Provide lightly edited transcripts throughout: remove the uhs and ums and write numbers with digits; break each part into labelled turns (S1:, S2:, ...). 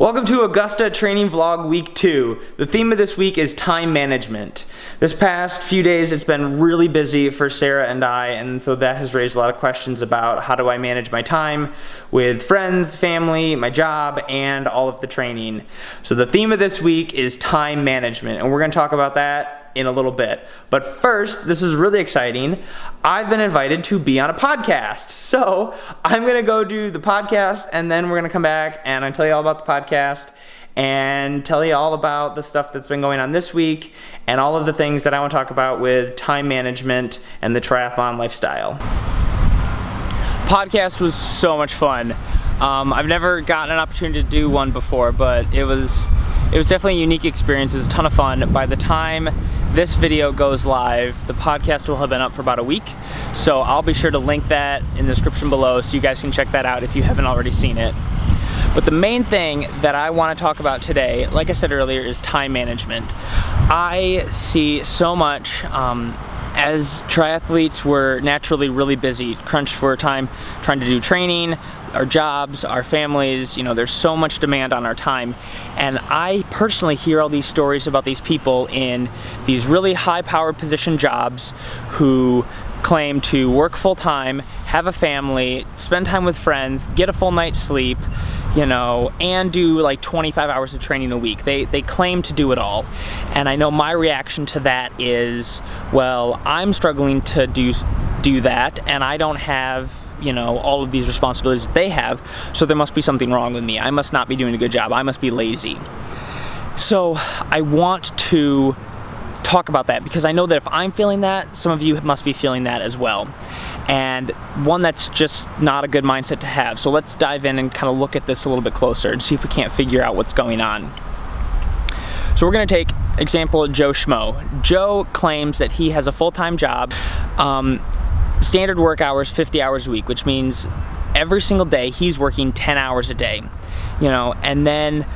S1: Welcome to Augusta Training Vlog Week 2. The theme of this week is time management. This past few days it's been really busy for Sarah and I, and so that has raised a lot of questions about how do I manage my time with friends, family, my job, and all of the training. So the theme of this week is time management, and we're going to talk about that in a little bit. But first, this is really exciting. I've been invited to be on a podcast. So I'm gonna go do the podcast and then we're gonna come back and I'll tell you all about the podcast and tell you all about the stuff that's been going on this week and all of the things that I want to talk about with time management and the triathlon lifestyle. Podcast was so much fun. I've never gotten an opportunity to do one before, but it was definitely a unique experience. It was a ton of fun. By the time this video goes live, the podcast will have been up for about a week. So I'll be sure to link that in the description below so you guys can check that out if you haven't already seen it. But the main thing that I want to talk about today, like I said earlier, is time management. I see so much as triathletes, we're naturally really busy, crunched for time, trying to do training, our jobs, our families, you know, there's so much demand on our time. And I personally hear all these stories about these people in these really high-powered position jobs who claim to work full-time, have a family, spend time with friends, get a full night's sleep, you know, and do like 25 hours of training a week. They claim to do it all. And I know my reaction to that is, well, I'm struggling to do that, and I don't have, you know, all of these responsibilities that they have, so there must be something wrong with me. I must not be doing a good job. I must be lazy. So I want to talk about that because I know that if I'm feeling that, some of you must be feeling that as well. And one that's just not a good mindset to have. So let's dive in and kind of look at this a little bit closer and see if we can't figure out what's going on. So we're going to take example of Joe Schmo. Joe claims that he has a full-time job. Standard work hours, 50 hours a week, which means every single day he's working 10 hours a day, you know, and then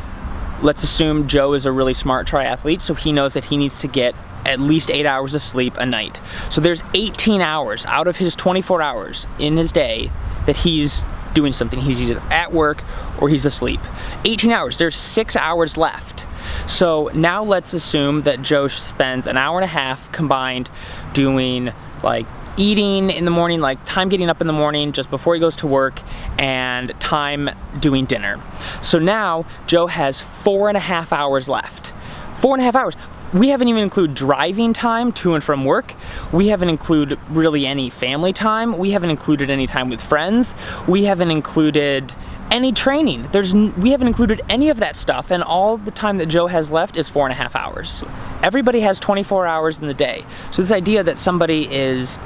S1: let's assume Joe is a really smart triathlete, so he knows that he needs to get at least 8 hours of sleep a night. So there's 18 hours out of his 24 hours in his day that he's doing something. He's either at work or he's asleep. 18 hours, there's 6 hours left. So now let's assume that Joe spends an hour and a half combined doing like eating in the morning, like time getting up in the morning just before he goes to work, and time doing dinner. So now Joe has 4.5 hours left. 4.5 hours. We haven't even included driving time to and from work. We haven't included really any family time. We haven't included any time with friends. We haven't included any training. We haven't included any of that stuff, and all the time that Joe has left is 4.5 hours. Everybody has 24 hours in the day. So this idea that somebody is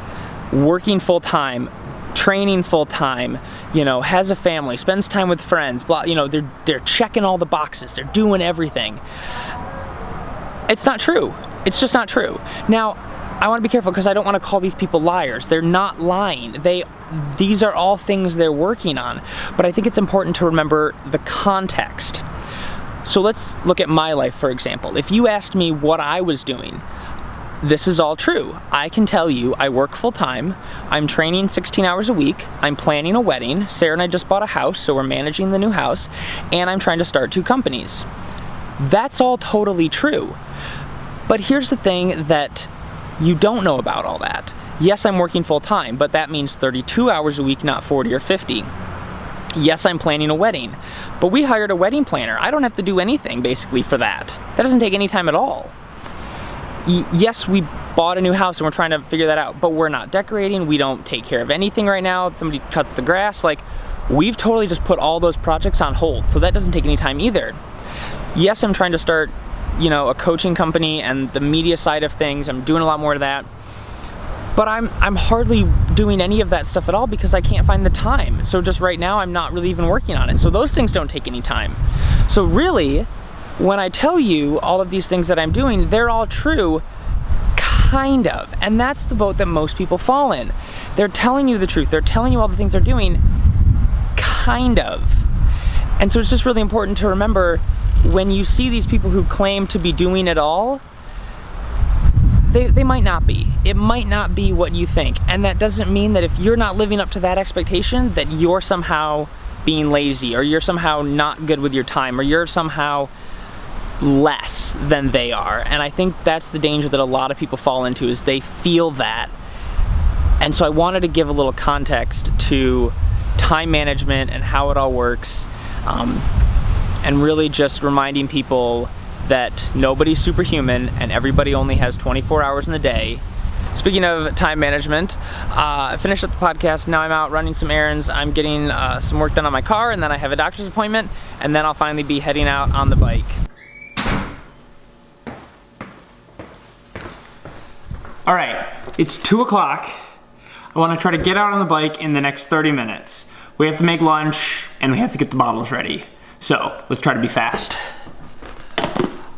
S1: working full-time, training full-time, you know, has a family, spends time with friends, blah, you know, they're checking all the boxes, they're doing everything. It's not true. It's just not true. Now, I want to be careful because I don't want to call these people liars. They're not lying. These are all things they're working on. But I think it's important to remember the context. So let's look at my life, for example. If you asked me what I was doing, this is all true. I can tell you I work full-time, I'm training 16 hours a week, I'm planning a wedding, Sarah and I just bought a house, so we're managing the new house, and I'm trying to start 2 companies. That's all totally true. But here's the thing that you don't know about all that. Yes, I'm working full-time, but that means 32 hours a week, not 40 or 50. Yes, I'm planning a wedding, but we hired a wedding planner. I don't have to do anything basically for that. That doesn't take any time at all. Yes, we bought a new house and we're trying to figure that out, but we're not decorating, we don't take care of anything right now, somebody cuts the grass, like, we've totally just put all those projects on hold, so that doesn't take any time either. Yes, I'm trying to start, you know, a coaching company and the media side of things, I'm doing a lot more of that, but I'm hardly doing any of that stuff at all because I can't find the time. So just right now, I'm not really even working on it, so those things don't take any time. So really, when I tell you all of these things that I'm doing, they're all true, kind of. And that's the boat that most people fall in. They're telling you the truth. They're telling you all the things they're doing, kind of. And so it's just really important to remember when you see these people who claim to be doing it all, they might not be. It might not be what you think. And that doesn't mean that if you're not living up to that expectation, that you're somehow being lazy, or you're somehow not good with your time, or you're somehow less than they are. And I think that's the danger that a lot of people fall into, is they feel that. And so I wanted to give a little context to time management and how it all works, and really just reminding people that nobody's superhuman and everybody only has 24 hours in the day. Speaking of time management, I finished up the podcast. Now I'm out running some errands. I'm getting some work done on my car, and then I have a doctor's appointment, and then I'll finally be heading out on the bike. All right, it's 2 o'clock. I want to try to get out on the bike in the next 30 minutes. We have to make lunch, and we have to get the bottles ready. So let's try to be fast.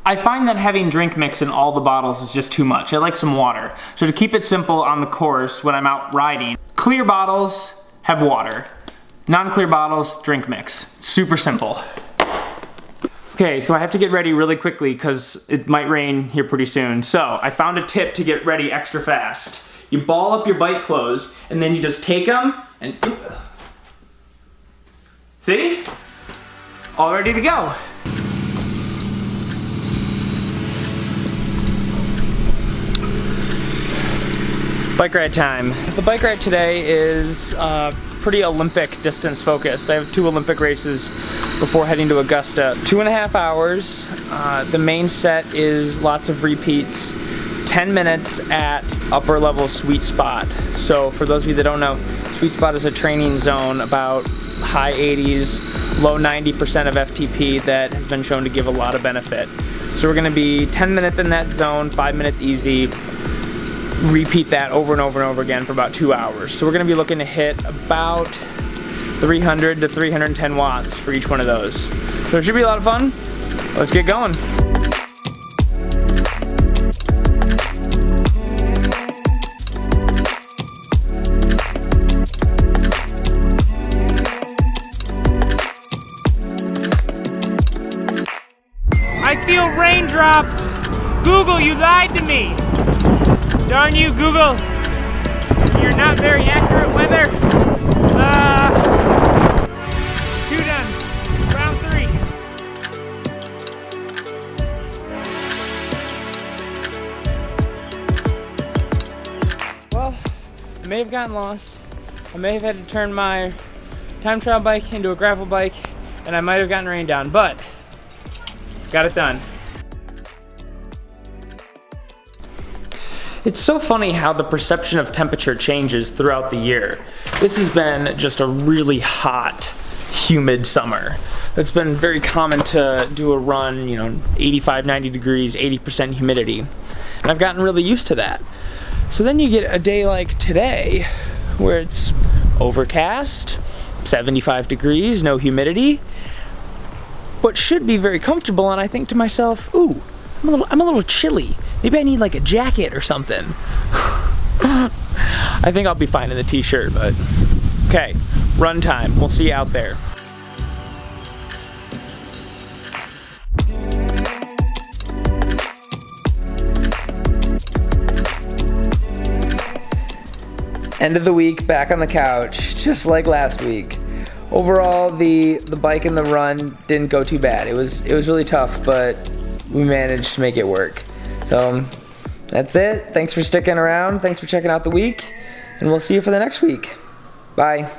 S1: I find that having drink mix in all the bottles is just too much. I like some water. So to keep it simple on the course when I'm out riding, clear bottles have water. Non-clear bottles, drink mix. Super simple. Okay, so I have to get ready really quickly because it might rain here pretty soon. So I found a tip to get ready extra fast. You ball up your bike clothes, and then you just take them and... See? All ready to go. Bike ride time. The bike ride today is pretty Olympic distance focused. I have 2 Olympic races before heading to Augusta. 2.5 hours. The main set is lots of repeats. 10 minutes at upper level sweet spot. So for those of you that don't know, sweet spot is a training zone about high 80s, low 90% of FTP that has been shown to give a lot of benefit. So we're gonna be 10 minutes in that zone, 5 minutes easy. Repeat that over and over and over again for about 2 hours. So we're gonna be looking to hit about 300 to 310 watts for each one of those. So it should be a lot of fun. Let's get going.
S2: I feel raindrops. Google, you lied to me. Darn you, Google. You're not very accurate weather. 2 done. Round 3. Well, I may have gotten lost. I may have had to turn my time trial bike into a gravel bike, and I might have gotten rained down, but got it done.
S1: It's so funny how the perception of temperature changes throughout the year. This has been just a really hot, humid summer. It's been very common to do a run, 85, 90 degrees, 80% humidity. And I've gotten really used to that. So then you get a day like today, where it's overcast, 75 degrees, no humidity, but should be very comfortable, and I think to myself, ooh, I'm a little chilly. Maybe I need like a jacket or something. I think I'll be fine in the t-shirt, but okay, run time. We'll see you out there. End of the week, back on the couch, just like last week. Overall, the bike and the run didn't go too bad. It was really tough, but we managed to make it work. So that's it. Thanks for sticking around. Thanks for checking out the week, and we'll see you for the next week. Bye.